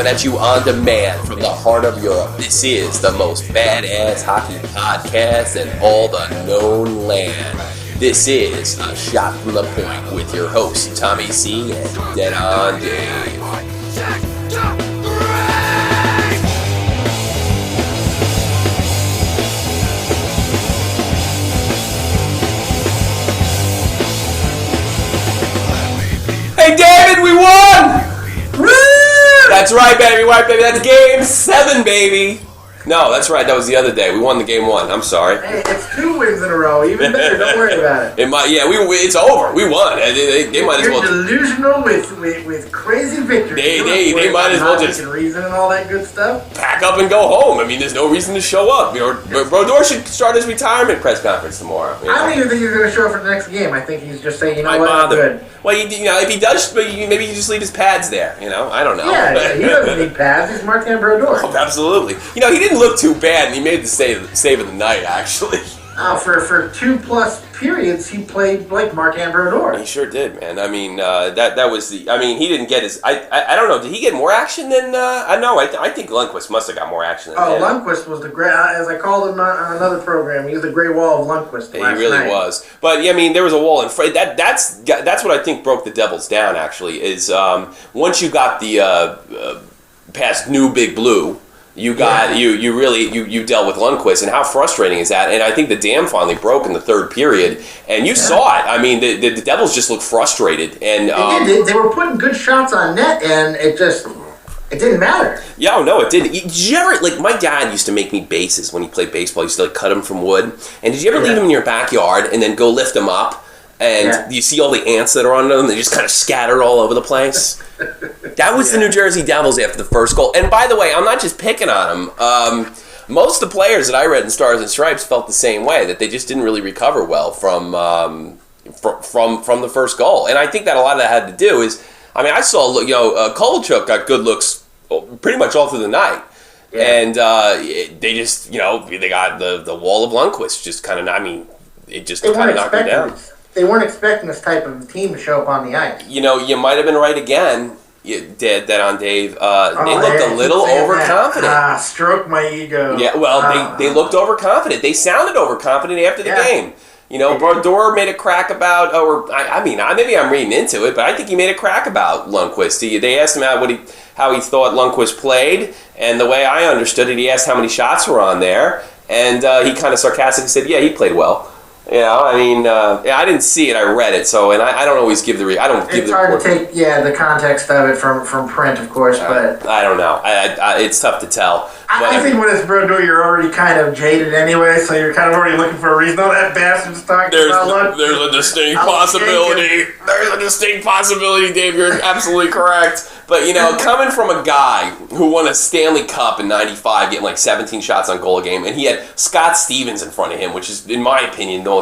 coming at you on demand from the heart of Europe. This is the most badass hockey podcast in all the known land. This is A Shot from the Point with your hosts, Tommy C. and Dead On Dave. Hey David, we won! Woo! That's right, baby, that's game 7, baby. No, that's right, that was the other day. We won the game 1. I'm sorry. Hey, it's 2 wins in a row. Even better, don't worry about it. It's over. We won. They might as well. You're delusional with crazy victories. They might as well just reason and all that good stuff. Pack up and go home. I mean, there's no reason to show up. Brodeur should start his retirement press conference tomorrow. I don't even think he's going to show up for the next game. I think he's just saying, I'm good. Well, if he does, maybe you just leave his pads there. I don't know. Yeah, he doesn't need pads. He's Martin Brodeur. Oh, absolutely. He didn't look too bad, and he made the save of the night, actually. For 2+ periods, he played like Martin Brodeur. He sure did, man. I mean, that was the. I mean, he didn't get his. I don't know. Did he get more action than? I know. I think Lundqvist must have got more action than him. Lundqvist was the great. As I called him on another program, he was the great wall of Lundqvist. He really was. But I mean, there was a wall in front. That's what I think broke the Devils down. Actually, is once you got the past New Big Blue. You got you dealt with Lundqvist, and how frustrating is that? And I think the dam finally broke in the third period, and you saw it. I mean, the Devils just looked frustrated, and they were putting good shots on net, and it didn't matter. Yeah, no, it didn't. Did you ever, my dad used to make me bases when he played baseball. He used to cut them from wood, and did you ever leave them in your backyard and then go lift them up? And you see all the ants that are on them, they just kind of scattered all over the place. That was the New Jersey Devils after the first goal. And by the way, I'm not just picking on them. Most of the players that I read in Stars and Stripes felt the same way, that they just didn't really recover well from the first goal. And I think that a lot of that had to do is, I mean, I saw, Kovalchuk got good looks pretty much all through the night. Yeah. And they just, they got the wall of Lundqvist just kind of, it just kind of knocked them down. They weren't expecting this type of team to show up on the ice. You might have been right again. You did that on Dave. They looked a little overconfident. Stroke my ego. Yeah, well, they looked overconfident. They sounded overconfident after the game. Brodeur made a crack about, maybe I'm reading into it, but I think he made a crack about Lundqvist. They asked him how he thought Lundqvist played, and the way I understood it, he asked how many shots were on there, and he kind of sarcastically said, yeah, he played well. I didn't see it. I read it, so I don't always give the. It's hard to take the context of it from print, of course, but I don't know. It's tough to tell. I think when it's Brodeur, you're already kind of jaded anyway, so you're kind of already looking for a reason. Oh, that bastard's talking about lunch. There's a distinct possibility. There's a distinct possibility, Dave. You're absolutely correct. But, coming from a guy who won a Stanley Cup in '95, getting 17 shots on goal a game, and he had Scott Stevens in front of him, which is, in my opinion, the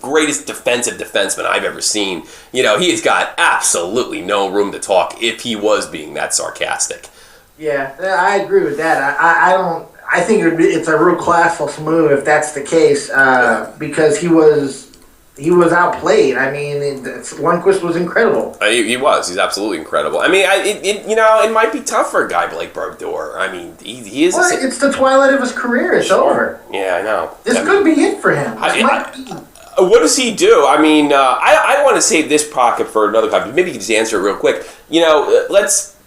greatest defensive defenseman I've ever seen. He has got absolutely no room to talk if he was being that sarcastic. Yeah, I agree with that. I think it's a real classless move if that's the case, because he was outplayed. I mean, Lundqvist was incredible. He was. He's absolutely incredible. I mean, it might be tough for a guy like Brodeur. I mean, he is. Well, it's the twilight of his career. It's over. Yeah, I know. This could be it for him. What does he do? I mean, I want to save this pocket for another time. Maybe you can just answer it real quick.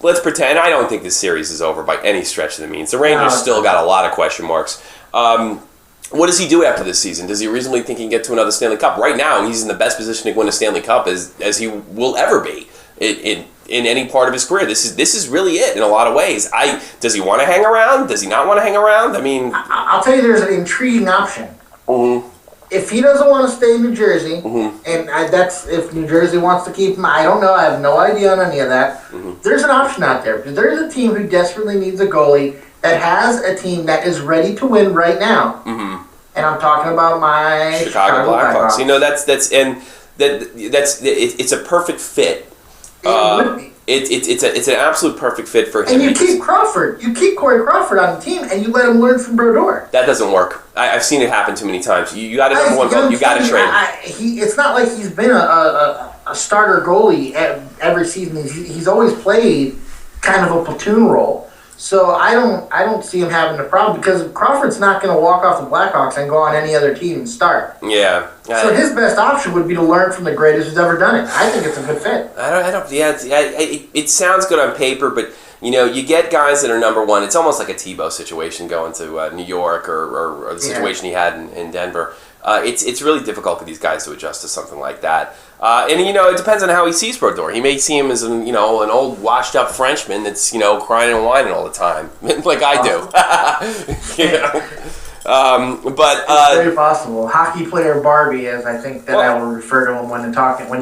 Let's pretend. I don't think this series is over by any stretch of the means. The Rangers still got a lot of question marks. What does he do after this season? Does he reasonably think he can get to another Stanley Cup? Right now, he's in the best position to win a Stanley Cup as he will ever be in any part of his career. This is really it in a lot of ways. Does he want to hang around? Does he not want to hang around? I mean, I'll tell you, there's an intriguing option. Mm-hmm. If he doesn't want to stay in New Jersey, mm-hmm. and that's if New Jersey wants to keep him, I don't know. I have no idea on any of that. Mm-hmm. There's an option out there. Because there's a team who desperately needs a goalie that has a team that is ready to win right now. Mm-hmm. And I'm talking about my Chicago Blackhawks. It's a perfect fit. It would be. It's an absolute perfect fit for him. And you keep Crawford. You keep Corey Crawford on the team, and you let him learn from Brodeur. That doesn't work. I've seen it happen too many times. You got to number one goal. You got to trade. It's not like he's been a starter goalie every season. He's always played kind of a platoon role. So I don't see him having a problem because Crawford's not going to walk off the Blackhawks and go on any other team and start. Yeah. So his best option would be to learn from the greatest who's ever done it. I think it's a good fit. It sounds good on paper, but you get guys that are number one. It's almost like a Tebow situation going to New York or the situation he had in Denver. It's really difficult for these guys to adjust to something like that. And it depends on how he sees Brodeur. He may see him as an old washed up Frenchman that's crying and whining all the time, like I do. But it's very possible. Hockey player Barbie, as I think that I will refer to him when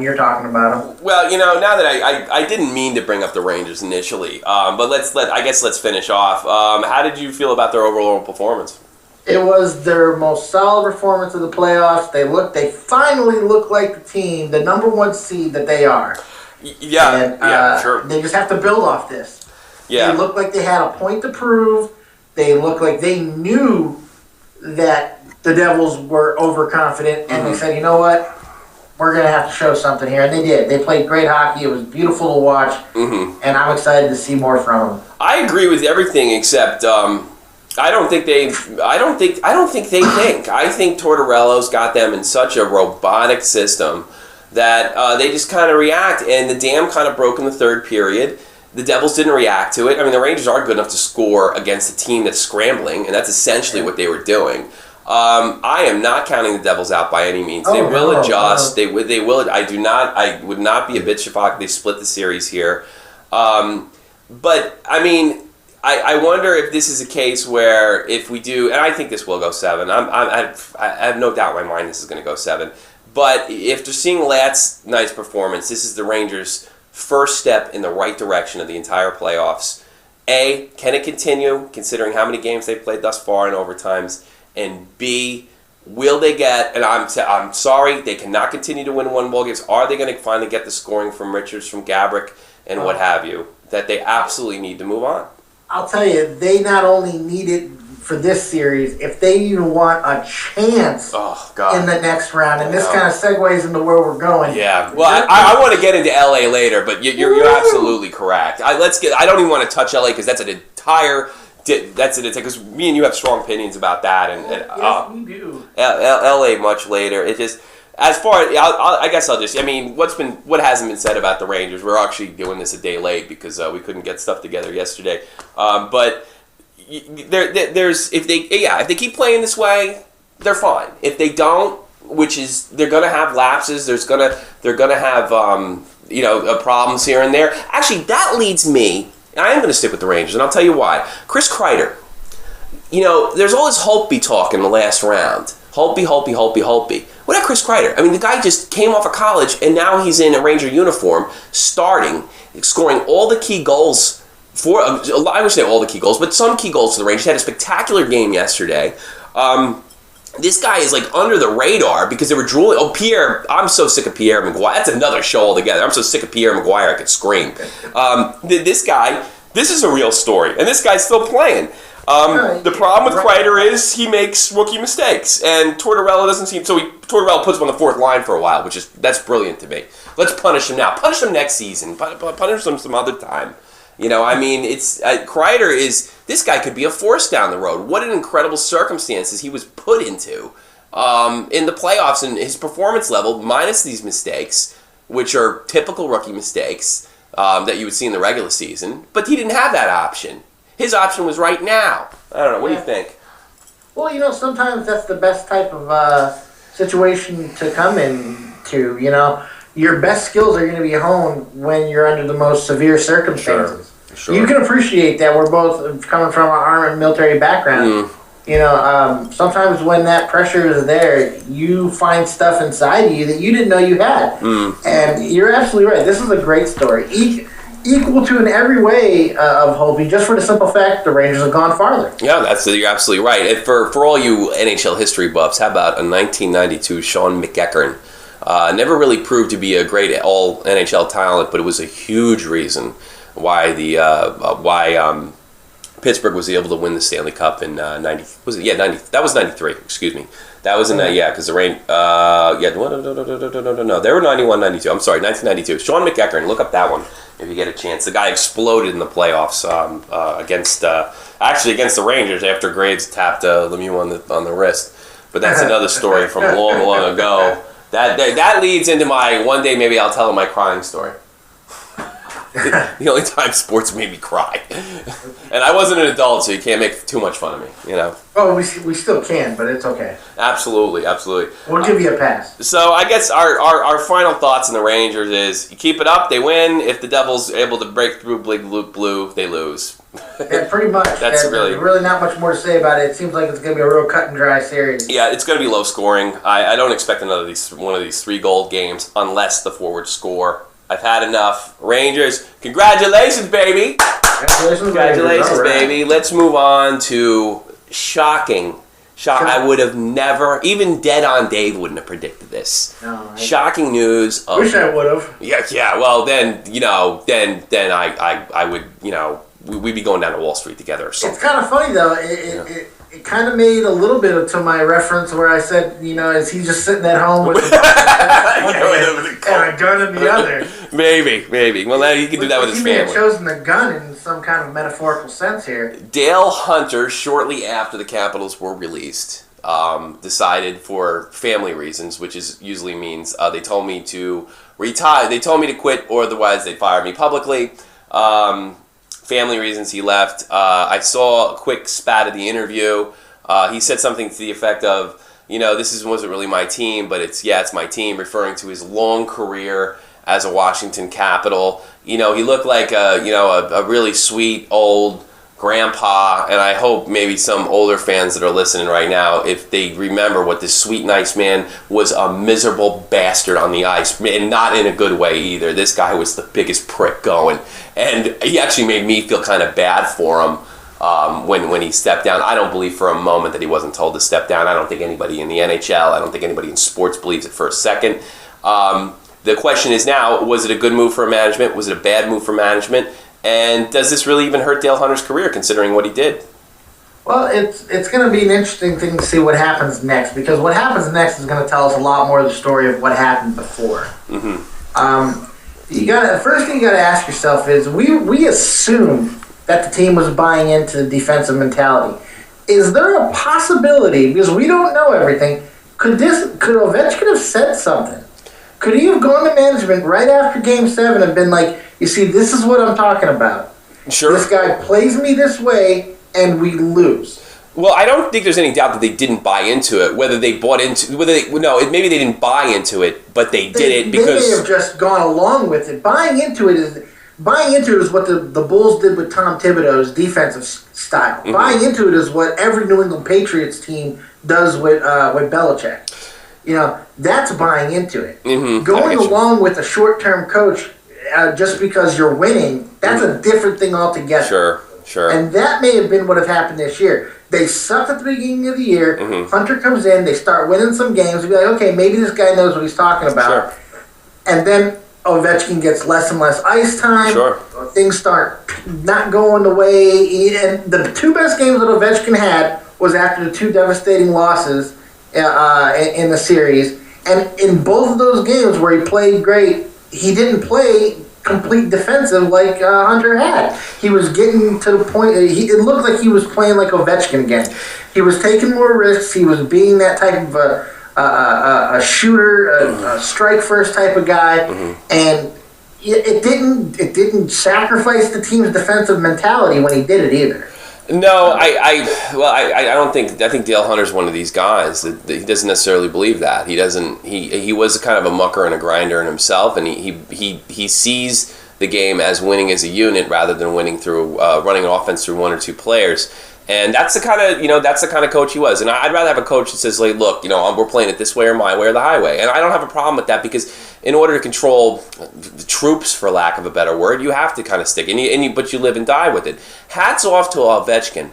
you're talking about him. Well, now that I didn't mean to bring up the Rangers initially, but let's finish off. How did you feel about their overall performance? It was their most solid performance of the playoffs. They finally look like the team, the number one seed that they are. Sure. They just have to build off this. Yeah. They look like they had a point to prove. They look like they knew that the Devils were overconfident, and they said, you know what? We're going to have to show something here. And they did. They played great hockey. It was beautiful to watch, and I'm excited to see more from them. I agree with everything except I don't think they think. I think Tortorella's got them in such a robotic system that they just kind of react, and the dam kind of broke in the third period. The Devils didn't react to it. I mean, the Rangers are good enough to score against a team that's scrambling, and that's essentially what they were doing. I am not counting the Devils out by any means. They will adjust. They will. I would not be a bit shocked if they split the series here. But I mean, I wonder if this is a case where if we do, and I think this will go 7. I have no doubt in my mind this is going to go 7. But after seeing last night's performance, this is the Rangers' first step in the right direction of the entire playoffs. A, can it continue, considering how many games they've played thus far in overtimes? And B, will they get, and I'm sorry, they cannot continue to win one-ball games. Are they going to finally get the scoring from Richards, from Gaborik, and what have you, that they absolutely need to move on? I'll tell you, they not only need it for this series, if they even want a chance in the next round, and this kind of segues into where we're going. Yeah, well, I want to get into LA later, but you're absolutely correct. I don't even want to touch LA because that's because me and you have strong opinions about that, and yes, we do. LA much later. It just as far I guess I'll just what hasn't been said about the Rangers. We're actually doing this a day late because we couldn't get stuff together yesterday, but. If they keep playing this way, they're fine. If they don't, which is they're gonna have lapses, they're gonna have problems here and there. Actually, that leads me. I am gonna stick with the Rangers, and I'll tell you why. Chris Kreider. There's all this Holtby talk in the last round. Holtby. What about Chris Kreider? I mean, the guy just came off of college, and now he's in a Ranger uniform, starting, scoring all the key goals. I would say all the key goals, but some key goals for the Rangers. Had a spectacular game yesterday. This guy is under the radar because they were drooling. Oh, Pierre! I'm so sick of Pierre Maguire. That's another show altogether. I'm so sick of Pierre Maguire I could scream. This guy. This is a real story, and this guy's still playing. The problem with Kreider is he makes rookie mistakes, and Tortorella doesn't seem. So Tortorella puts him on the fourth line for a while, that's brilliant to me. Let's punish him now. Punish him next season. Punish him some other time. It's Kreider is this guy could be a force down the road. What an incredible circumstances he was put into in the playoffs, and his performance level minus these mistakes, which are typical rookie mistakes that you would see in the regular season. But he didn't have that option. His option was right now. I don't know. What do you think? Well, sometimes that's the best type of situation to come into. Your best skills are going to be honed when you're under the most severe circumstances. Sure. You can appreciate that we're both coming from an armed military background. Sometimes when that pressure is there, you find stuff inside of you that you didn't know you had. And you're absolutely right. This is a great story. Equal to in every way of Holtby, just for the simple fact the Rangers have gone farther. Yeah, you're absolutely right. And for all you NHL history buffs, how about a 1992 Sean McEachern? Never really proved to be a great all NHL talent, but it was a huge reason why the Pittsburgh was able to win the Stanley Cup in 90. Was it? Yeah, 90. That was 93. Excuse me. That was in because the Rain. No. They were 91, 92. I'm sorry, 1992. Sean McEachern. Look up that one if you get a chance. The guy exploded in the playoffs against the Rangers after Graves tapped Lemieux on the wrist. But that's another story from long, long ago. That leads into my one day maybe I'll tell my crying story. The only time sports made me cry. And I wasn't an adult, so you can't make too much fun of me, Oh, we still can, but it's okay. Absolutely. We'll give you a pass. So I guess our final thoughts on the Rangers is you keep it up, they win. If the Devils are able to break through Big Blue, they lose. Yeah, pretty much. There's really not much more to say about it. It seems like it's going to be a real cut and dry series. Yeah, it's going to be low scoring. I don't expect one of these 3-goal games unless the forwards score. I've had enough. Rangers, congratulations, baby! Congratulations, baby. Let's move on to shocking. I would have never, even Dead on Dave wouldn't have predicted this. No, shocking news. Wish I would have. Yeah. Well, then then I would, we'd be going down to Wall Street together or something. It's kind of funny though. It kind of made a little bit to my reference where I said, is he just sitting at home with and a gun in the other? Maybe. Well, now he can do that with his family. He may have chosen the gun in some kind of metaphorical sense here. Dale Hunter, shortly after the Capitals were released, decided for family reasons, which usually means they told me to retire. They told me to quit, or otherwise they'd fire me publicly. Family reasons he left. I saw a quick spat of the interview. He said something to the effect of, this wasn't really my team, but it's my team, referring to his long career as a Washington Capital. He looked like a really sweet old grandpa, and I hope maybe some older fans that are listening right now, if they remember what this sweet, nice man was, a miserable bastard on the ice, and not in a good way either. This guy was the biggest prick going, and he actually made me feel kind of bad for him when he stepped down. I don't believe for a moment that he wasn't told to step down. I don't think anybody in the NHL, I don't think anybody in sports believes it for a second. The question is now, was it a good move for management? Was it a bad move for management? And does this really even hurt Dale Hunter's career, considering what he did? Well, it's going to be an interesting thing to see what happens next, because what happens next is going to tell us a lot more of the story of what happened before. Mm-hmm. The first thing you got to ask yourself is, we assume that the team was buying into the defensive mentality. Is there a possibility, because we don't know everything, could Ovechkin have said something? Could he have gone to management right after Game 7 and been like, you see, this is what I'm talking about. Sure. This guy plays me this way, and we lose. Well, I don't think there's any doubt that they didn't buy into it. Maybe they didn't buy into it, but they did it because they may have just gone along with it. Buying into it is what the Bulls did with Tom Thibodeau's defensive style. Mm-hmm. Buying into it is what every New England Patriots team does with Belichick. That's buying into it. Mm-hmm. Going along with a short-term coach just because you're winning, that's a different thing altogether. Sure. And that may have been what have happened this year. They sucked at the beginning of the year. Mm-hmm. Hunter comes in, they start winning some games. You'll be like, okay, maybe this guy knows what he's talking about. Sure. And then Ovechkin gets less and less ice time. Sure. Things start not going the way. And the two best games that Ovechkin had was after the two devastating losses in the series. And in both of those games where he played great, he didn't play complete defensive like Hunter had. He was getting to the point that it looked like he was playing like Ovechkin again. He was taking more risks. He was being that type of a shooter, a strike first type of guy, and it didn't sacrifice the team's defensive mentality when he did it either. No, I don't think. I think Dale Hunter's one of these guys that he doesn't necessarily believe that. He doesn't. He was kind of a mucker and a grinder in himself, and he sees the game as winning as a unit rather than winning through running an offense through one or two players. And that's the kind of coach he was. And I'd rather have a coach that says, like, look, we're playing it this way or my way or the highway. And I don't have a problem with that, because in order to control the troops, for lack of a better word, you have to kind of stick. But you live and die with it. Hats off to Ovechkin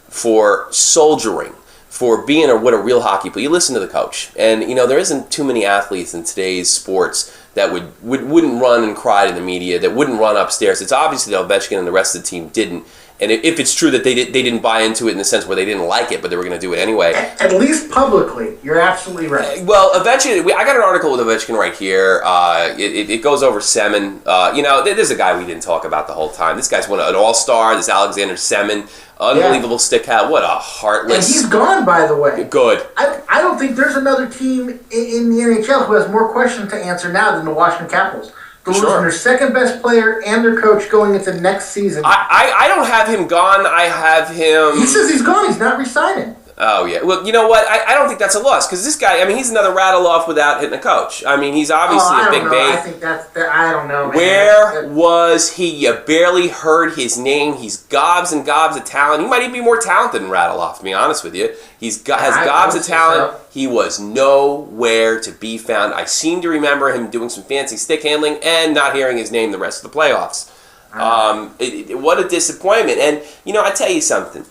for soldiering, for being what a real hockey player. You listen to the coach. And, there isn't too many athletes in today's sports that wouldn't run and cry to the media, that wouldn't run upstairs. It's obviously that Ovechkin and the rest of the team didn't. And if it's true that they didn't buy into it in the sense where they didn't like it, but they were going to do it anyway. At least publicly, you're absolutely right. Well, Ovechkin, I got an article with Ovechkin right here. It goes over Semin. There's a guy we didn't talk about the whole time. This guy's an all-star, this Alexander Semin. Unbelievable stick hat. What a heartless... And he's gone, by the way. Good. I don't think there's another team in the NHL who has more questions to answer now than the Washington Capitals. They're losing their second best player and their coach going into next season. I don't have him gone. I have him... He says he's gone. He's not resigning. Oh, yeah. Well, you know what? I don't think that's a loss, because this guy, he's another rattle-off without hitting a coach. He's obviously a big bait. I think I don't know, man. Where was he? You barely heard his name. He's gobs and gobs of talent. He might even be more talented than Rattle-Off, to be honest with you. Has gobs of talent. So. He was nowhere to be found. I seem to remember him doing some fancy stick handling and not hearing his name the rest of the playoffs. What a disappointment. And, I tell you something.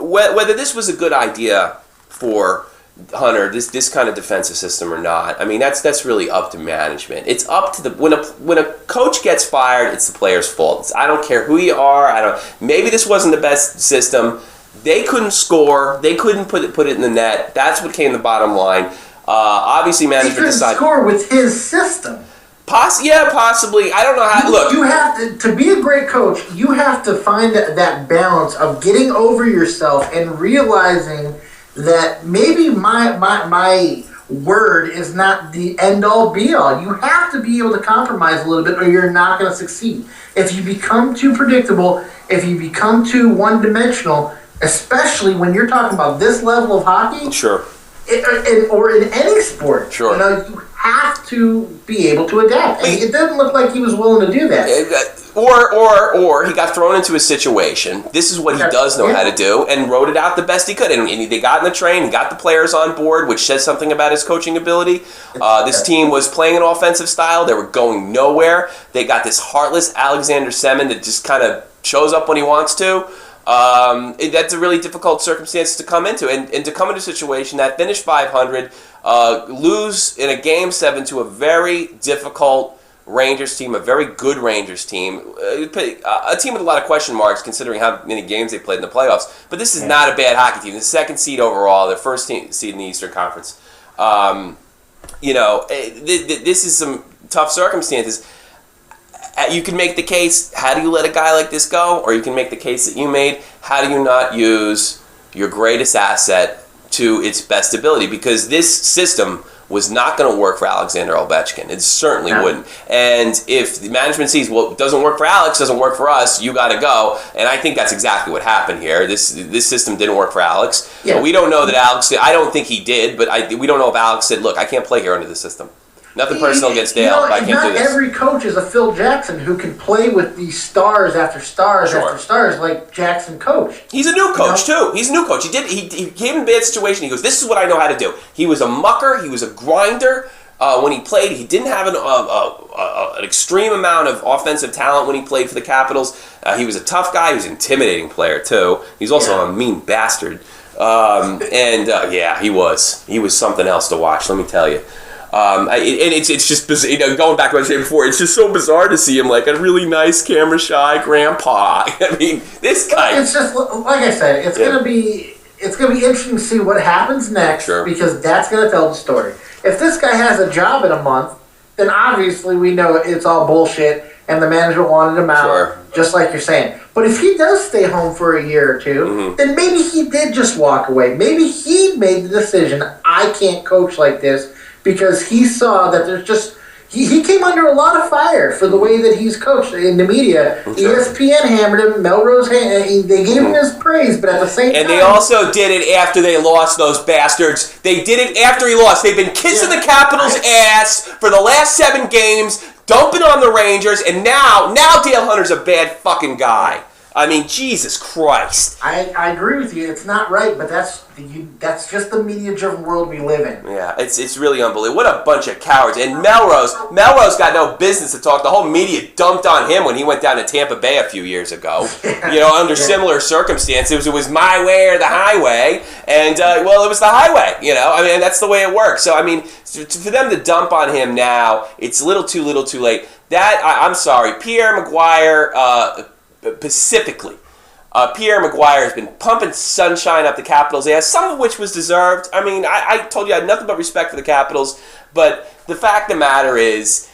Whether this was a good idea for Hunter, this kind of defensive system or not, that's really up to management. It's up to when a coach gets fired, it's the player's fault. I don't care who you are. Maybe this wasn't the best system. They couldn't score. They couldn't put it in the net. That's what came the bottom line. Obviously, management decided he couldn't score with his system. Possibly. I don't know how. Look, you have to be a great coach. You have to find that balance of getting over yourself and realizing that maybe my word is not the end all be all. You have to be able to compromise a little bit, or you're not going to succeed. If you become too predictable, if you become too one dimensional, especially when you're talking about this level of hockey, sure, or in any sport, sure, you have to be able to adapt. And it doesn't look like he was willing to do that. Or he got thrown into a situation. This is what he does know how to do, and wrote it out the best he could. And they got in the train, and got the players on board, which says something about his coaching ability. This team was playing an offensive style. They were going nowhere. They got this heartless Alexander Semin that just kind of shows up when he wants to. That's a really difficult circumstance to come into, and to come into a situation that finished 500, lose in a Game 7 to a very difficult Rangers team, a very good Rangers team, a team with a lot of question marks considering how many games they played in the playoffs. But this is not a bad hockey team. The second seed overall, the first seed in the Eastern Conference. This is some tough circumstances. You can make the case, how do you let a guy like this go? Or you can make the case that you made, how do you not use your greatest asset to its best ability? Because this system was not going to work for Alexander Ovechkin. It certainly wouldn't. And if the management sees, well, it doesn't work for Alex, doesn't work for us, you got to go. And I think that's exactly what happened here. This system didn't work for Alex. Yeah. But we don't know that Alex did. I don't think he did, but we don't know if Alex said, look, I can't play here under this system. Nothing personal against Dale, but I can't do this. Not every coach is a Phil Jackson who can play with these stars after stars after stars like Jackson coached. He's a new coach, too. He's a new coach. He came in a bad situation. He goes, this is what I know how to do. He was a mucker. He was a grinder. When he played, he didn't have an extreme amount of offensive talent when he played for the Capitals. He was a tough guy. He was an intimidating player, too. He's also a mean bastard. He was. He was something else to watch, let me tell you. It's just bizarre, going back to what I said before, it's just so bizarre to see him like a really nice camera shy grandpa. This guy. It's just like I said, it's gonna be interesting to see what happens next because that's gonna tell the story. If this guy has a job in a month, then obviously we know it's all bullshit and the management wanted him out, just like you're saying. But if he does stay home for a year or two, then maybe he did just walk away. Maybe he made the decision, I can't coach like this. Because he saw that there's just... He came under a lot of fire for the way that he's coached in the media. ESPN hammered him. Melrose, they gave him his praise, but at the same time... And they also did it after they lost, those bastards. They did it after he lost. They've been kissing the Capitals' ass for the last 7 games, dumping on the Rangers, and now Dale Hunter's a bad fucking guy. Jesus Christ. I agree with you. It's not right, but that's just the media-driven world we live in. Yeah, it's really unbelievable. What a bunch of cowards. And Melrose got no business to talk. The whole media dumped on him when he went down to Tampa Bay a few years ago. Under similar circumstances. It was my way or the highway. And, it was the highway, that's the way it works. So, for them to dump on him now, it's a little too late. I'm sorry, Pierre Maguire... specifically, Pierre Maguire has been pumping sunshine up the Capitals' ass, some of which was deserved. I mean, I told you I had nothing but respect for the Capitals, but the fact of the matter is,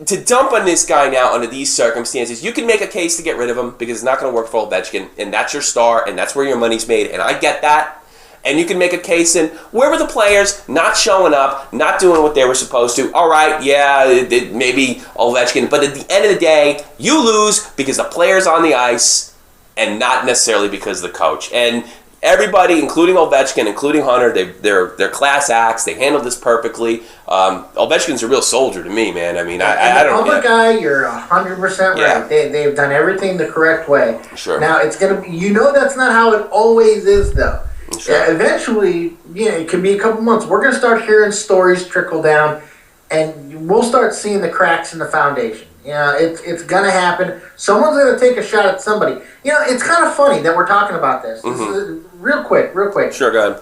to dump on this guy now under these circumstances, you can make a case to get rid of him because it's not going to work for Ovechkin, and that's your star, and that's where your money's made, and I get that. And you can make a case in where were the players not showing up, not doing what they were supposed to. All right, yeah, maybe Ovechkin. But at the end of the day, you lose because the player's on the ice and not necessarily because of the coach. And everybody, including Ovechkin, including Hunter, they're class acts. They handled this perfectly. Ovechkin's a real soldier to me, man. I mean, I don't know. The public eye, you're 100% right. They've done everything the correct way. Sure. Now, it's going to be, that's not how it always is, though. Sure. Yeah, eventually, it can be a couple months. We're going to start hearing stories trickle down, and we'll start seeing the cracks in the foundation. It's going to happen. Someone's going to take a shot at somebody. It's kind of funny that we're talking about this. Mm-hmm. This is real quick. Sure, go ahead.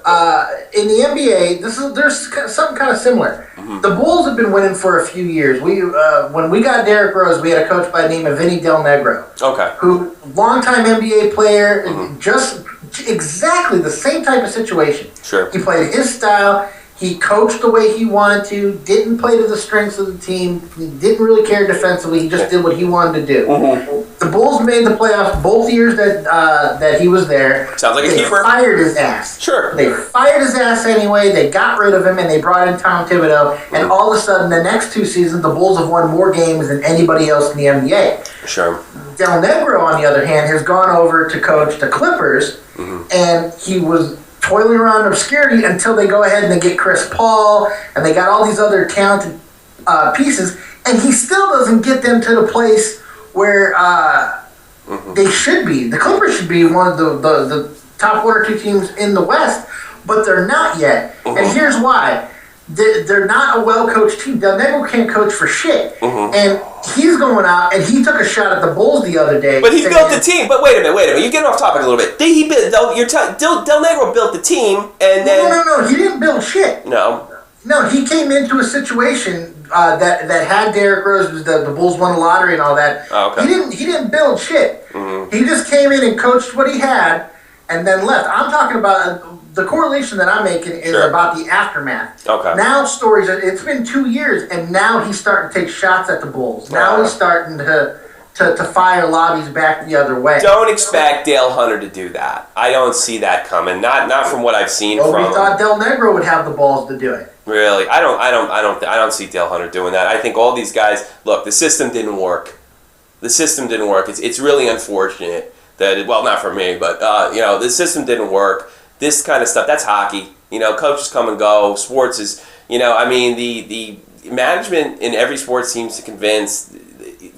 In the NBA, there's something kind of similar. Mm-hmm. The Bulls have been winning for a few years. When we got Derrick Rose, we had a coach by the name of Vinny Del Negro. Okay. Who, longtime NBA player, just exactly the same type of situation. Sure. He played his style. He coached the way he wanted to. Didn't play to the strengths of the team. He didn't really care defensively. He just did what he wanted to do. Mm-hmm. The Bulls made the playoffs both years that he was there. Sounds like a keeper. They fired his ass. Sure. They fired his ass anyway. They got rid of him, and they brought in Tom Thibodeau. And all of a sudden, the next 2 seasons, the Bulls have won more games than anybody else in the NBA. Sure. Del Negro, on the other hand, has gone over to coach the Clippers, and he was toiling around in obscurity until they go ahead and they get Chris Paul, and they got all these other talented pieces, and he still doesn't get them to the place where they should be. The Clippers should be one of the top 1 or 2 teams in the West, but they're not yet. And here's why. They're not a well-coached team. Del Negro can't coach for shit. And he's going out, and he took a shot at the Bulls the other day. But he built the team. But wait a minute. You're getting off topic a little bit. Del Negro built the team, and then... No. He didn't build shit. No, he came into a situation that had Derrick Rose. The Bulls won the lottery and all that. Oh, okay. He didn't build shit. He just came in and coached what he had, and then left. I'm talking about... the correlation that I'm making is about the aftermath. Okay. Now it's been 2 years, and now he's starting to take shots at the Bulls. Now he's starting to fire lobbies back the other way. Don't expect Dale Hunter to do that. I don't see that coming. Not from what I've seen from him. We thought Del Negro would have the balls to do it. Really? I don't see Dale Hunter doing that. I think all these guys, look, the system didn't work. It's really unfortunate that not for me, but the system didn't work. This kind of stuff, that's hockey. Coaches come and go. Sports is, the management in every sport seems to convince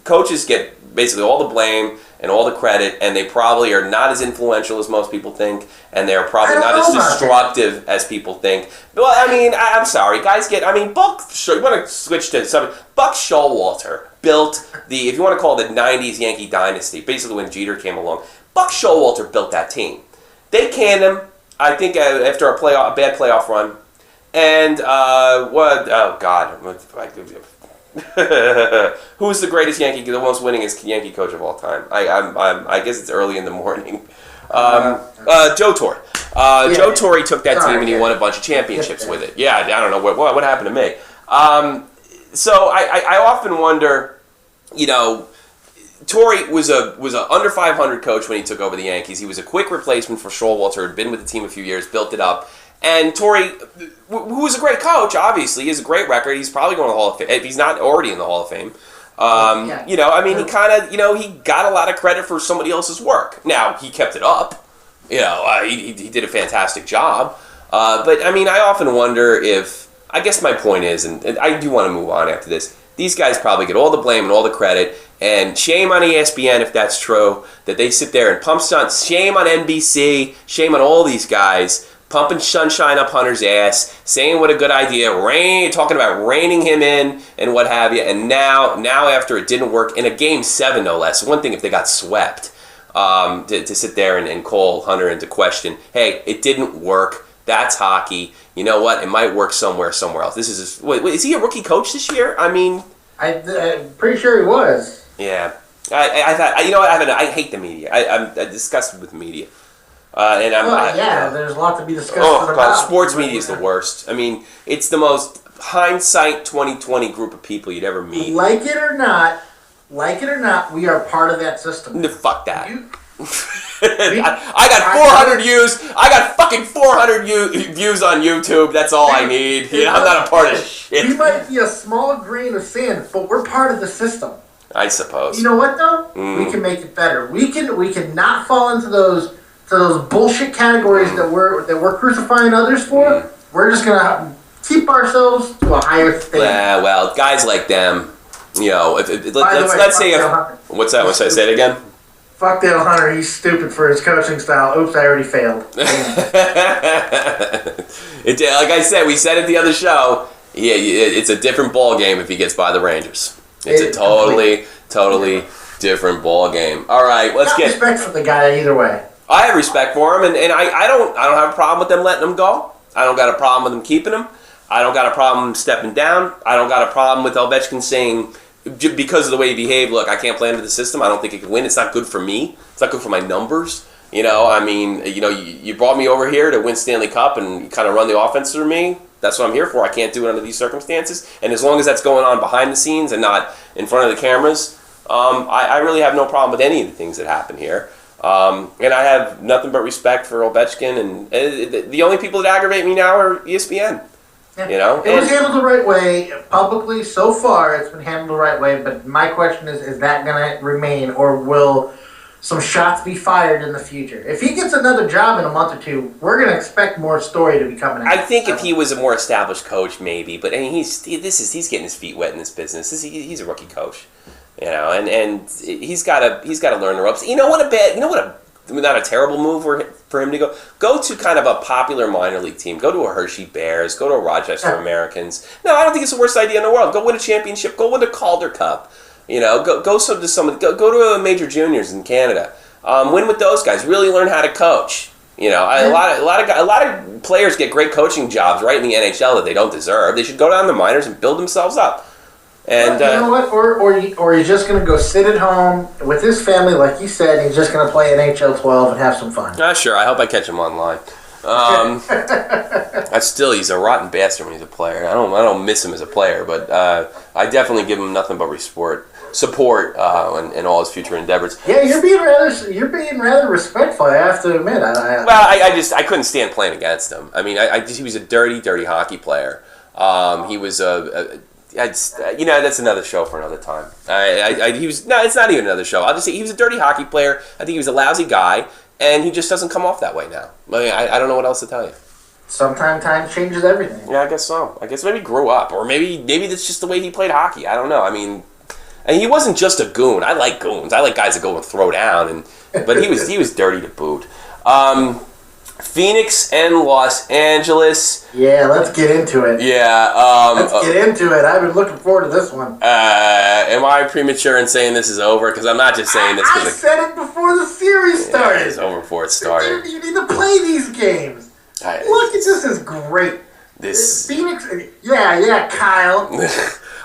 coaches get basically all the blame and all the credit, and they probably are not as influential as most people think, and they're probably not as destructive as people think. Well, I'm sorry, guys you want to switch to something. Buck Showalter built if you want to call it the 90s Yankee dynasty, basically when Jeter came along. Buck Showalter built that team. They canned him, I think, after a bad playoff run. And who's the greatest the most winningest Yankee coach of all time? I guess it's early in the morning. Joe Torre. Joe Torre took that team and he won a bunch of championships with it. Yeah, I don't know what happened to me. So I often wonder, Torre was a under 500 coach when he took over the Yankees. He was a quick replacement for Showalter, had been with the team a few years, built it up. And Torre, who was a great coach, obviously, he has a great record. He's probably going to the Hall of Fame, if he's not already in the He got a lot of credit for somebody else's work. Now, he kept it up. He did a fantastic job. But I often wonder I guess my point is, and I do want to move on after this, these guys probably get all the blame and all the credit, and shame on ESPN if that's true, that they sit there and pump stunt. Shame on NBC, shame on all these guys, pumping sunshine up Hunter's ass, saying what a good idea, talking about reining him in and what have you, and now after it didn't work, in a Game 7 no less, one thing if they got swept, to sit there and call Hunter into question, hey, it didn't work, that's hockey, you know what, it might work somewhere else. Is he a rookie coach this year? I'm pretty sure he was. Yeah. I thought, you know what? I hate the media. I'm disgusted with the media. And there's a lot to be discussed God, about. sports media is the worst. I mean, it's the most hindsight 2020 group of people you'd ever meet. Like it or not, we are part of that system. Fuck that. I got 400 views. I got fucking 400 views on YouTube. That's all I need. I'm not a part of shit. We might be a small grain of sand, but we're part of the system. I suppose. You know what though? We can make it better. We can not fall into those bullshit categories that we're crucifying others for. We're just gonna keep ourselves to a higher state. Yeah, well, guys like them, let's say what's that? Say it again. Fuck Dale Hunter. He's stupid for his coaching style. Oops, I already failed. Like I said, we said it the other show. Yeah, it's a different ball game if he gets by the Rangers. It's a totally different ball game. All right, let's get respect for the guy either way. I have respect for him, and I don't have a problem with them letting him go. I don't got a problem with them keeping him. I don't got a problem stepping down. I don't got a problem with Ovechkin saying, because of the way he behaved, look, I can't play under the system. I don't think he can win. It's not good for me. It's not good for my numbers. You brought me over here to win Stanley Cup and kind of run the offense through me. That's what I'm here for. I can't do it under these circumstances. And as long as that's going on behind the scenes and not in front of the cameras, I really have no problem with any of the things that happen here. And I have nothing but respect for Ovechkin. And the only people that aggravate me now are ESPN. Yeah. It was handled the right way publicly. So far, it's been handled the right way. But my question is that going to remain, or will some shots be fired in the future? If he gets another job in a month or two, we're going to expect more story to be coming out. I think if he was a more established coach, maybe. But I mean, he's getting his feet wet in this business. He's a rookie coach, and he's got to learn the ropes. Not a terrible move for him to go to kind of a popular minor league team. Go to a Hershey Bears. Go to a Rochester Americans. No, I don't think it's the worst idea in the world. Go win a championship. Go win a Calder Cup. Go to a major juniors in Canada. Win with those guys. Really learn how to coach. A lot of players get great coaching jobs right in the NHL that they don't deserve. They should go down to the minors and build themselves up. And you know what? Or he's just gonna go sit at home with his family, like you said. And he's just gonna play NHL 12 and have some fun. Sure. I hope I catch him online. He's a rotten bastard when he's a player. I don't miss him as a player, but I definitely give him nothing but support in all his future endeavors. Yeah, you're being rather respectful. I have to admit. I couldn't stand playing against him. I mean, he was a dirty hockey player. He was that's another show for another time. It's not even another show. I'll just say he was a dirty hockey player. I think he was a lousy guy, and he just doesn't come off that way now. I mean, I don't know what else to tell you. Sometimes time changes everything. Yeah, I guess so. I guess maybe grew up, or maybe that's just the way he played hockey. I don't know. I mean, and he wasn't just a goon. I like goons. I like guys that go and throw down, but he was dirty to boot. Phoenix and Los Angeles. Yeah, let's get into it. Yeah. Let's get into it. I've been looking forward to this one. Am I premature in saying this is over? Because I'm not just saying this. I said it before the series started. Yeah, it's over before it started. You need to play these games. Look, this is great. Phoenix. Yeah, Kyle.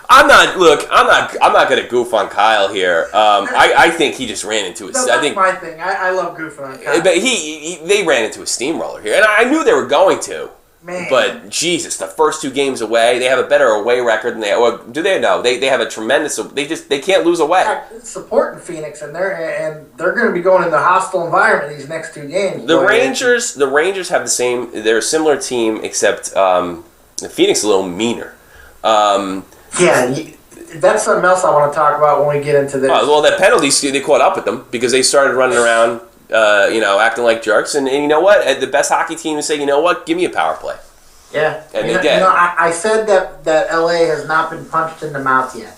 I'm not going to goof on Kyle here. I think he just ran into That's my thing. I love goofing on Kyle. But they ran into a steamroller here, and I knew they were going to. Man. But Jesus, the first two games away, they have a better away record than do they? No, they have a tremendous. They can't lose away. Supporting Phoenix, and they're going to be going in the hostile environment these next two games. The Rangers have the same. They're a similar team, except Phoenix is a little meaner. Yeah, that's something else I want to talk about when we get into this. Well, that penalty, they caught up with them because they started running around, acting like jerks. And you know what? The best hockey team say, you know what? Give me a power play. Yeah. And they did. I said that LA has not been punched in the mouth yet.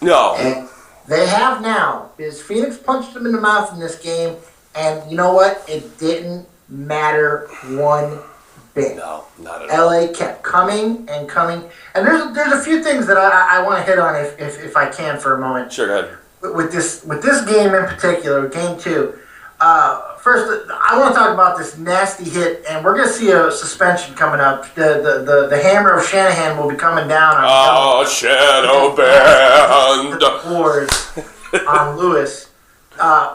No. And they have now. Because Phoenix punched them in the mouth in this game. And you know what? It didn't matter one bit. No, not at all. LA kept coming and coming. And there's a few things that I want to hit on if I can for a moment. Sure, go ahead. With this game in particular, game 2. First, I want to talk about this nasty hit, and we're going to see a suspension coming up. The hammer of Shanahan will be coming down on Shadow Band. the floors on Lewis.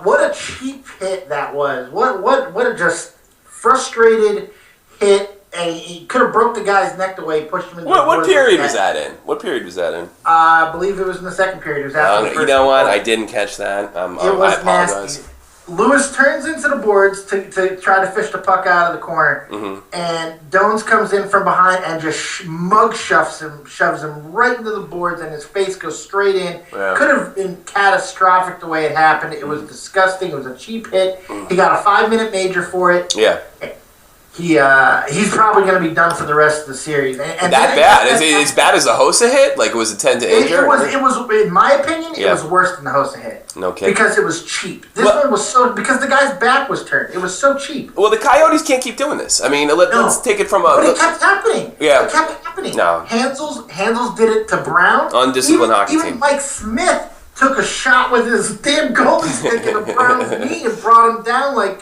What a cheap hit that was. What a just frustrated hit. And he could have broke the guy's neck the way he pushed him into the What period was that in? What period was that in? I believe it was in the second period. It was after the first. You know what? I didn't catch that. It was I apologize. nasty. Lewis turns into the boards to try to fish the puck out of the corner, and Dones comes in from behind and just shoves him right into the boards, and his face goes straight in. Yeah. Could have been catastrophic the way it happened. It was disgusting. It was a cheap hit. He got a 5-minute major for it. Yeah. He's probably going to be done for the rest of the series. And that bad? Is it as bad as the Hossa hit? Like, was it 10 to injure? It was, in my opinion, it was worse than the Hossa hit. Okay. Because it was cheap. This one was because the guy's back was turned. It was so cheap. Well, the Coyotes can't keep doing this. I mean, let's take it from a... But it kept happening. Yeah. It kept happening. No. Hansels did it to Brown. Undisciplined hockey team. Even Mike Smith took a shot with his damn golden stick into Brown's knee and brought him down like...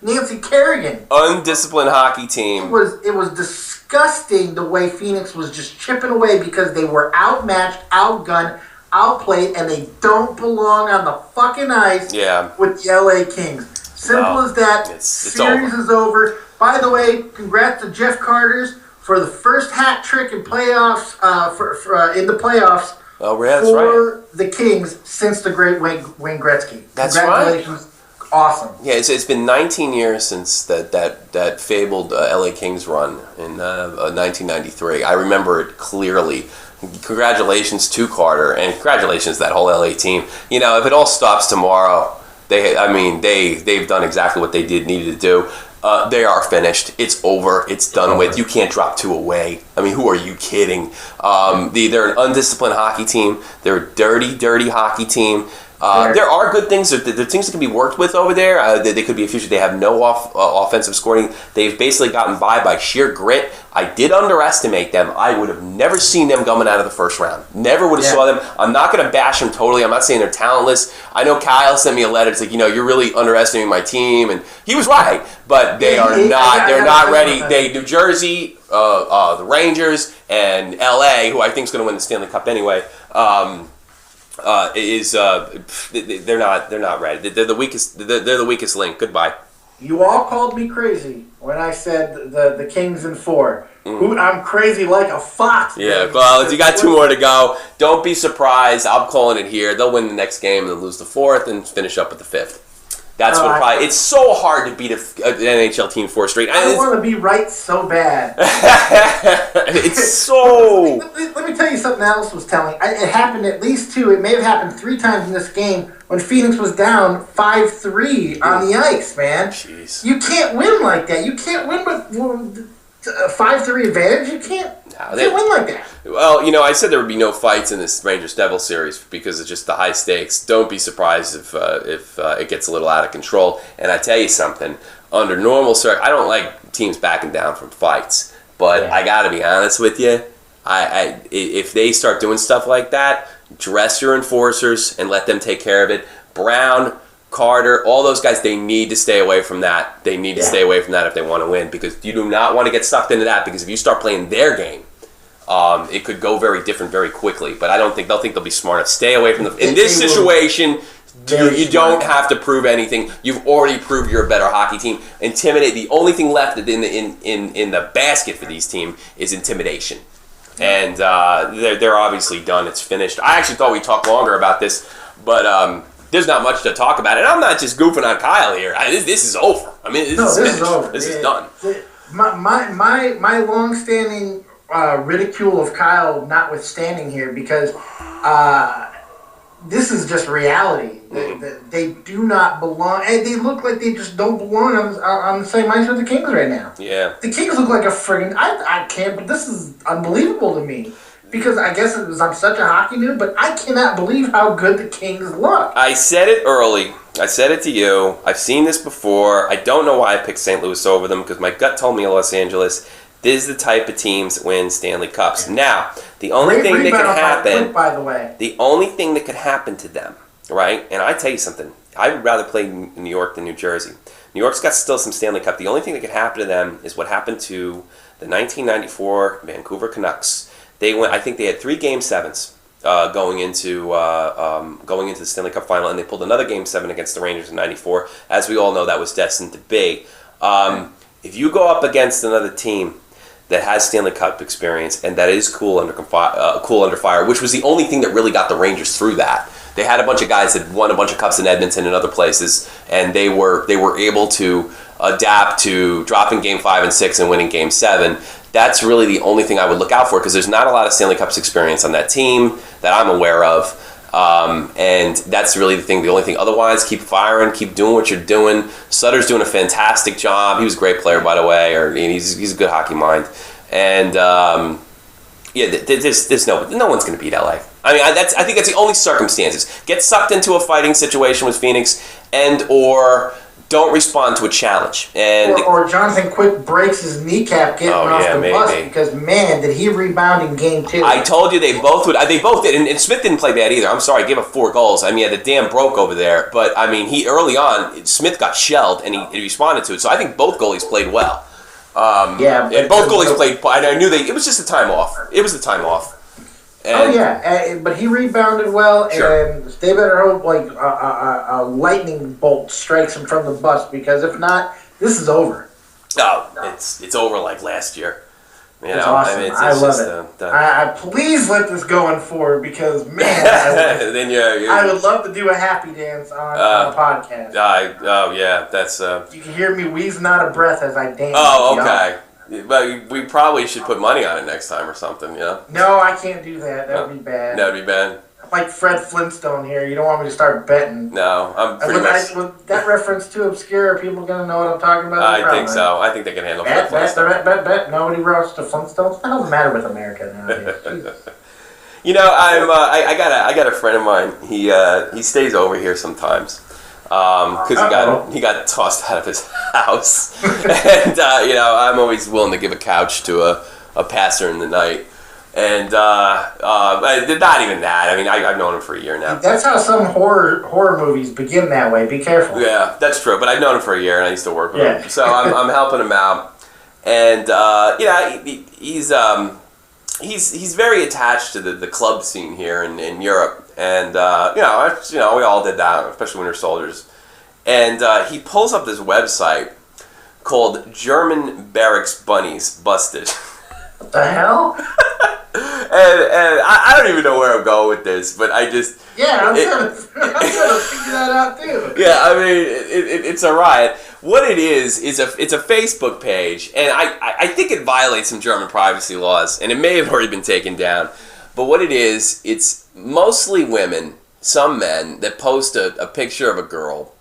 Nancy Kerrigan. Undisciplined hockey team. It was disgusting the way Phoenix was just chipping away because they were outmatched, outgunned, outplayed, and they don't belong on the fucking ice with the LA Kings. Simple as that. It's Series is over. By the way, congrats to Jeff Carter's for the first hat trick in playoffs. In the playoffs. Oh, yeah, that's for the Kings since the great Wayne Gretzky. That's Congratulations. Right. Awesome. Yeah, it's been 19 years since that fabled LA Kings run in 1993. I remember it clearly. Congratulations to Carter, and congratulations to that whole LA team. You know, if it all stops tomorrow, they've done exactly what they needed to do. They are finished. It's over. It's done with. You can't drop 2 away. I mean, who are you kidding? They're an undisciplined hockey team. They're a dirty hockey team. There are good things. There are things that can be worked with over there. They could be a future. They have no offensive scoring. They've basically gotten by sheer grit. I did underestimate them. I would have never seen them coming out of the first round. Never would have saw them. I'm not going to bash them totally. I'm not saying they're talentless. I know Kyle sent me a letter. It's like, you're really underestimating my team, and he was right. But they are not. They're not ready. New Jersey, the Rangers, and LA, who I think is going to win the Stanley Cup anyway. They're not ready. They're the weakest. They're the weakest link. Goodbye. You all called me crazy when I said the Kings in 4. I'm crazy like a fox. Yeah, well, you got 2 more to go. Don't be surprised. I'm calling it here. They'll win the next game and then lose the 4th and finish up with the 5th. That's it's so hard to beat an NHL team 4 straight. I want to be right so bad. It's so... Let me tell you something else was telling. It happened at least 2. It may have happened 3 times in this game when Phoenix was down 5-3 on the ice, man. Jeez. You can't win like that. You can't win with a 5-3 advantage. You can't win like that. Well, I said there would be no fights in this Rangers-Devils series because of just the high stakes. Don't be surprised if it gets a little out of control. And I tell you something, under normal circumstances, I don't like teams backing down from fights. But I got to be honest with you, if they start doing stuff like that, dress your enforcers and let them take care of it. Brown, Carter, all those guys, they need to stay away from that. They need to stay away from that if they want to win, because you do not want to get sucked into that, because if you start playing their game, it could go very different very quickly. But I don't think they'll be smart enough. Stay away from them. In this situation, you don't have to prove anything. You've already proved you're a better hockey team. Intimidate. The only thing left in the basket for these teams is intimidation. And they're obviously done. It's finished. I actually thought we'd talk longer about this, but there's not much to talk about. And I'm not just goofing on Kyle here. This is over. I mean, this is finished. Over. This is done. My long-standing ridicule of Kyle notwithstanding here, because this is just reality. They do not belong, and they look like they just don't belong on the same ice with the Kings right now. Yeah. The Kings look like a friggin'... I can't, but this is unbelievable to me. Because I guess I'm such a hockey noob, but I cannot believe how good the Kings look. I said it early. I said it to you. I've seen this before. I don't know why I picked St. Louis over them, because my gut told me Los Angeles. This is the type of teams that win Stanley Cups. Now, the only thing that could happen... by the way. The only thing that could happen to them, right? And I tell you something. I would rather play in New York than New Jersey. New York's got still some Stanley Cup. The only thing that could happen to them is what happened to the 1994 Vancouver Canucks. They went. I think they had 3 Game 7s. going into the Stanley Cup final, and they pulled another Game 7 against the Rangers in '94. As we all know, that was destined to be. If you go up against another team that has Stanley Cup experience and that is cool under fire, which was the only thing that really got the Rangers through that. They had a bunch of guys that won a bunch of cups in Edmonton and other places, and they were able to adapt to dropping Game 5 and 6 and winning Game 7. That's really the only thing I would look out for, because there's not a lot of Stanley Cups experience on that team that I'm aware of. And that's really the only thing. Otherwise, keep firing, keep doing what you're doing. Sutter's doing a fantastic job. He was a great player, by the way, he's a good hockey mind. And there's no one's going to beat LA. I mean, I think that's the only circumstances. Get sucked into a fighting situation with Phoenix, or don't respond to a challenge. Or Jonathan Quick breaks his kneecap getting off the bus, because, man, did he rebound in Game 2. I told you they both would. They both did. And Smith didn't play bad either. I'm sorry, I gave up 4 goals. I mean, the dam broke over there. But, I mean, early on, Smith got shelled, and he responded to it. So I think both goalies played well. And both goalies played. I knew it was just a time off. It was the time off. But he rebounded well, sure. And they better hope a lightning bolt strikes him from the bus, because if not, this is over. Oh, it's over like last year. It's awesome. I mean, I love it. Please let this go on forward, because, man, I would love to do a happy dance on a podcast. That's... You can hear me wheezing out of breath as I dance. Oh, okay. But we probably should put money on it next time or something, No, I can't do that. That would be bad. That would be bad. I'm like Fred Flintstone here. You don't want me to start betting. No, I'm pretty much... Was that reference too obscure? Are people going to know what I'm talking about? I think so. I think they can handle Fred Flintstone. Bet. Nobody wrote to Flintstones. What the hell's the matter with America nowadays? I got a friend of mine. He stays over here sometimes. Because he got tossed out of his house, and I'm always willing to give a couch to a passer in the night, and not even that. I mean, I've known him for a year now. That's how some horror movies begin that way. Be careful. Yeah, that's true. But I've known him for a year, and I used to work with him, so I'm helping him out, and he's very attached to the club scene here in Europe. And, we all did that, especially when we were soldiers. And he pulls up this website called German Barracks Bunnies Busted. What the hell? and I don't even know where I'm going with this, but I just... Yeah, I'm trying to figure that out, too. Yeah, I mean, it's a riot. What it is it's a Facebook page, and I think it violates some German privacy laws, and it may have already been taken down. But what it is, it's mostly women, some men, that post a picture of a girl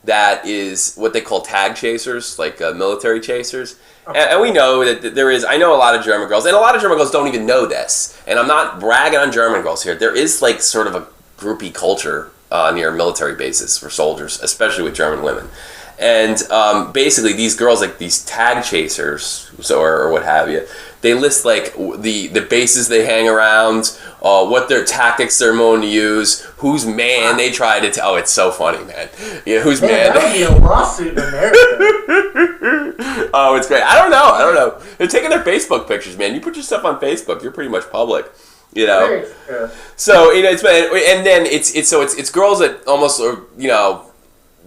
that is what they call tag chasers, like military chasers. Okay. And we know that there is, I know a lot of German girls, and a lot of German girls don't even know this. And I'm not bragging on German girls here. There is like sort of a groupie culture near military bases for soldiers, especially with German women. And basically these girls, like these tag chasers, or what have you, they list like the bases they hang around, what their tactics they're known to use, whose man they try to tell. Oh, it's so funny, man. Yeah, whose man. That would be a lawsuit in America. Oh, it's great. I don't know. They're taking their Facebook pictures, man. You put your stuff on Facebook, you're pretty much public. So it's and then it's girls that almost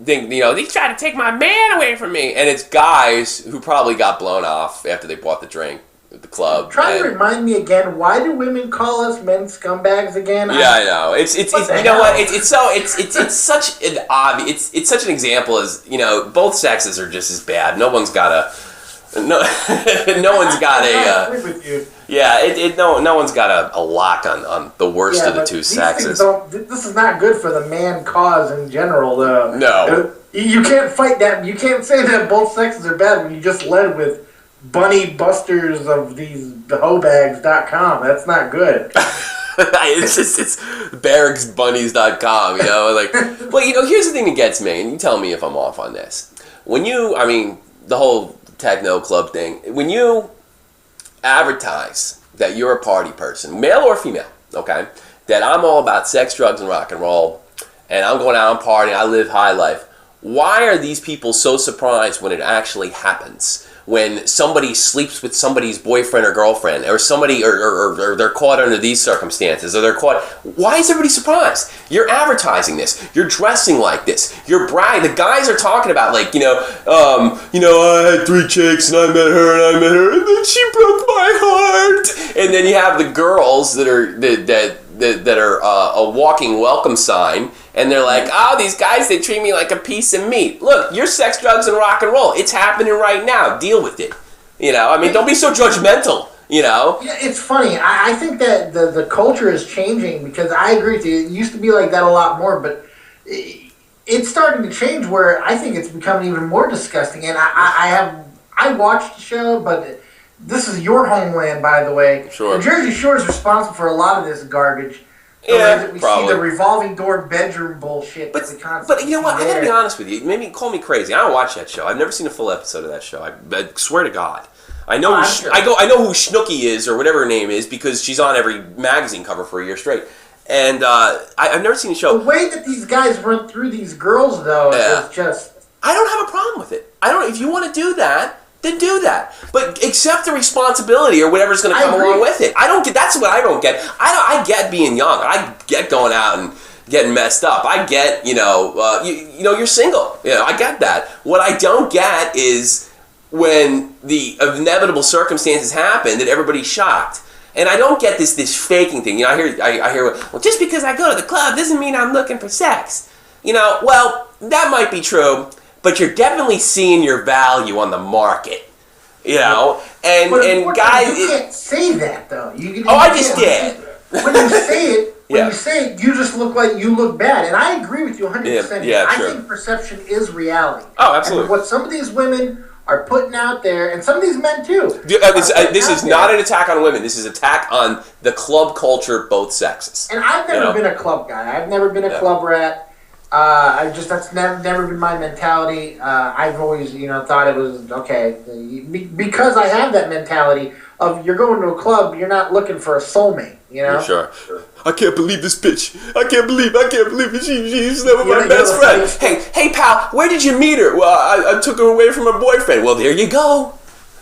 think they try to take my man away from me, and it's guys who probably got blown off after they bought the drink at the club. Try to remind me again. Why do women call us men scumbags again? Yeah, I know. It's you know what? It's such an obvious. It's such an example as both sexes are just as bad. No one's got a no one's got a. I'm with you. Yeah, no one's got a lock on the worst of the two sexes. This is not good for the man cause in general, though. No. You can't fight that. You can't say that both sexes are bad when you just led with bunny busters of these hobags.com. That's not good. it's barracksbunnies.com, here's the thing that gets me, and you tell me if I'm off on this. The whole techno club thing, when you advertise that you're a party person, male or female, okay, that I'm all about sex, drugs, and rock and roll, and I'm going out and partying, I live high life, why are these people so surprised when it actually happens? when somebody sleeps with somebody's boyfriend or girlfriend, or somebody, or they're caught under these circumstances, or they're caught. Why is everybody surprised? You're advertising this. You're dressing like this. You're bragging. The guys are talking about, like, I had 3 chicks and I met her and then she broke my heart. And then you have the girls that are a walking welcome sign. And they're like, oh, these guys, they treat me like a piece of meat. Look, you're sex, drugs, and rock and roll. It's happening right now. Deal with it. Don't be so judgmental, Yeah, it's funny. I think that the culture is changing, because I agree with you. It used to be like that a lot more, but it's starting to change where I think it's becoming even more disgusting. And I watched the show, but this is your homeland, by the way. Sure. The Jersey Shore is responsible for a lot of this garbage. We probably. see the revolving door bedroom bullshit. But you know what? I gotta be honest with you. Maybe call me crazy. I don't watch that show. I've never seen a full episode of that show. I swear to God. I know I know who Snooki is, or whatever her name is, because she's on every magazine cover for a year straight. And I've never seen the show. The way that these guys run through these girls, though, is just. I don't have a problem with it. If you want to do that, then do that. But accept the responsibility or whatever's going to come along with it. That's what I don't get. I get being young. I get going out and getting messed up. I get, you're single. I get that. What I don't get is when the inevitable circumstances happen that everybody's shocked. And I don't get this faking thing. I hear, well, just because I go to the club doesn't mean I'm looking for sex. Well, that might be true. But you're definitely seeing your value on the market, and guys. You can't say that though. I just did. When you say it, you just look like you look bad, and I agree with you 100%. Yeah, I sure. think perception is reality. Oh, absolutely. And what some of these women are putting out there, and some of these men too. This is not an attack on women. This is an attack on the club culture, both sexes. And I've never been a club guy. I've never been a club rat. That's never been my mentality. I've always, thought it was okay because I have that mentality of you're going to a club, you're not looking for a soulmate, Sure. I can't believe this bitch. I can't believe it. She's never my best friend. Hey, pal, where did you meet her? Well, I took her away from her boyfriend. Well, there you go.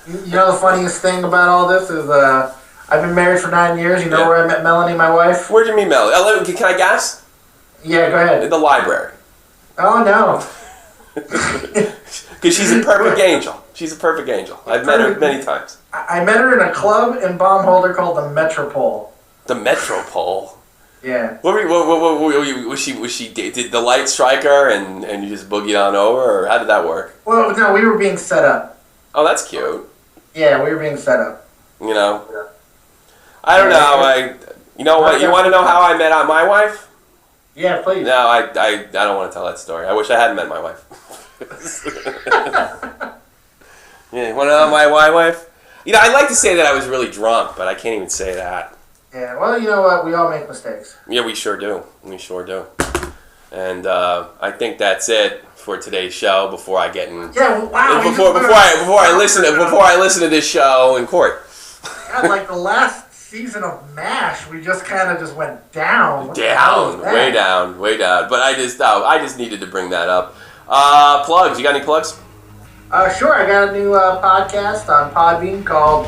The funniest thing about all this is I've been married for 9 years. You know where I met Melanie, my wife? Where'd you meet Melanie? Can I guess? Yeah, go ahead. In the library. Oh, no. Because she's a perfect angel. She's a perfect angel. I've met her many times. I met her in a club in Baumholder called the Metropole. The Metropole? Yeah. What was she? Did the light strike her and you just boogied on over, or how did that work? Well, no, we were being set up. Oh, that's cute. Yeah, we were being set up. I don't know. You know what? You want to know how I met my wife? Yeah, please. No, I don't want to tell that story. I wish I hadn't met my wife. Yeah, you want to know my wife? I'd like to say that I was really drunk, but I can't even say that. Yeah, well, you know what? We all make mistakes. Yeah, we sure do. And I think that's it for today's show. Before I get in, wow. Before I listen to this show in court. God, like the last season of MASH, we just kind of just went down. Way down. But I just needed to bring that up. Plugs. You got any plugs? Sure. I got a new podcast on Podbean called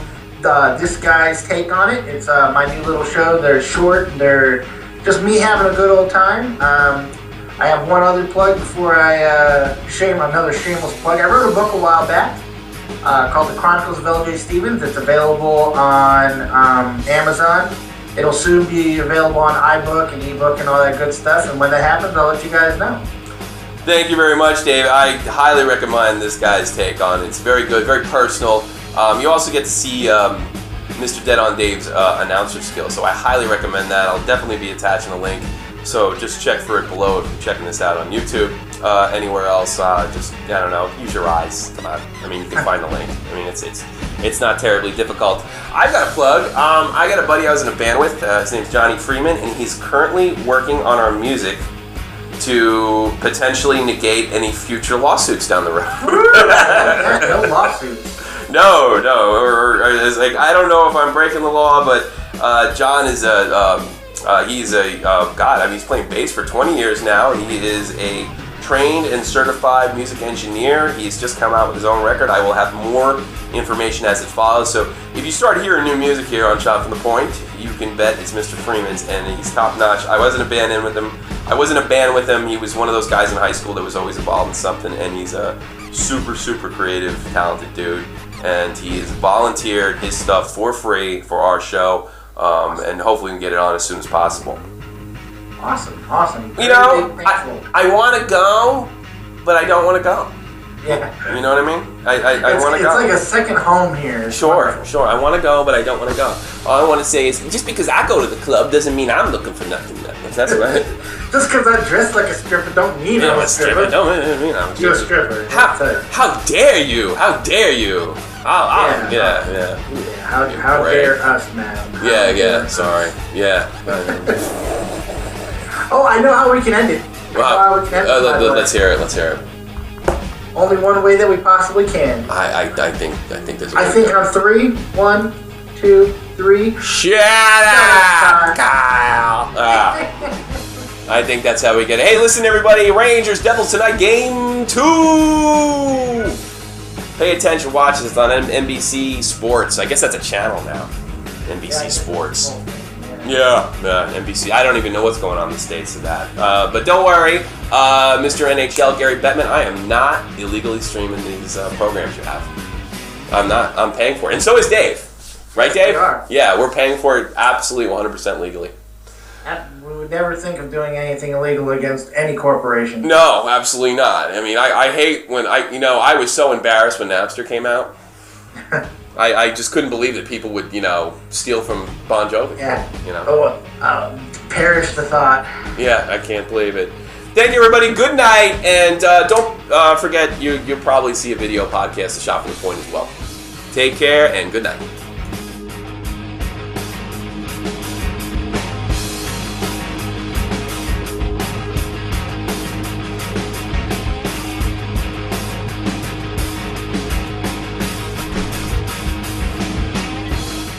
This Guy's Take on It. It's my new little show. They're short. They're just me having a good old time. I have one other plug before I another shameless plug. I wrote a book a while back called The Chronicles of L.J. Stevens. It's available on Amazon. It'll soon be available on iBook and ebook and all that good stuff. And when that happens, I'll let you guys know. Thank you very much, Dave. I highly recommend This Guy's Take on it. It's very good, very personal. You also get to see Mr. Dead on Dave's announcer skills, so I highly recommend that. I'll definitely be attaching a link, so just check for it below if you're checking this out on YouTube. Anywhere else, use your eyes. Come on. You can find the link. It's not terribly difficult. I've got a plug. I got a buddy I was in a band with. His name's Johnny Freeman, and he's currently working on our music to potentially negate any future lawsuits down the road. No lawsuits. No. Or it's like, I don't know if I'm breaking the law, but John is he's playing bass for 20 years now. He is a trained and certified music engineer. He's just come out with his own record. I will have more information as it follows. So if you start hearing new music here on Shot from the Point, you can bet it's Mr. Freeman's, and he's top notch. I wasn't a band with him. He was one of those guys in high school that was always involved in something, and he's a super, super creative, talented dude. And he has volunteered his stuff for free for our show, and hopefully we can get it on as soon as possible. Awesome. You know, I want to go, but I don't want to go. Yeah. You know what I mean? I want to go. It's like a second home here. Sure. I want to go, but I don't want to go. All I want to say is, just because I go to the club doesn't mean I'm looking for nothing. That's right. Just because I dress like a stripper don't mean I'm a stripper. Don't mean I'm a stripper. You're a stripper. How dare you? How dare you? Yeah. How dare us, man? Yeah. Sorry. Yeah. Oh, I know how we can end it. Let's hear it. Only one way that we possibly can. I think there's. I think on 3, 1, 2, 3. Shut up, Kyle. I think that's how we get it. Hey, listen, everybody. Rangers, Devils tonight, game 2. Pay attention. Watch this on NBC Sports. I guess that's a channel now. NBC Sports. Yeah, NBC. I don't even know what's going on in the States of that. But don't worry, Mr. NHL Gary Bettman, I am not illegally streaming these programs you have. I'm not. I'm paying for it. And so is Dave. Right, Dave? We are. Yeah, we're paying for it absolutely 100% legally. We would never think of doing anything illegal against any corporation. No, absolutely not. I mean, I hate when I was so embarrassed when Napster came out. I just couldn't believe that people would, steal from Bon Jovi. Yeah. Perish the thought. Yeah, I can't believe it. Thank you, everybody. Good night. And don't forget, you'll probably see a video podcast of Shot from the Point as well. Take care and good night.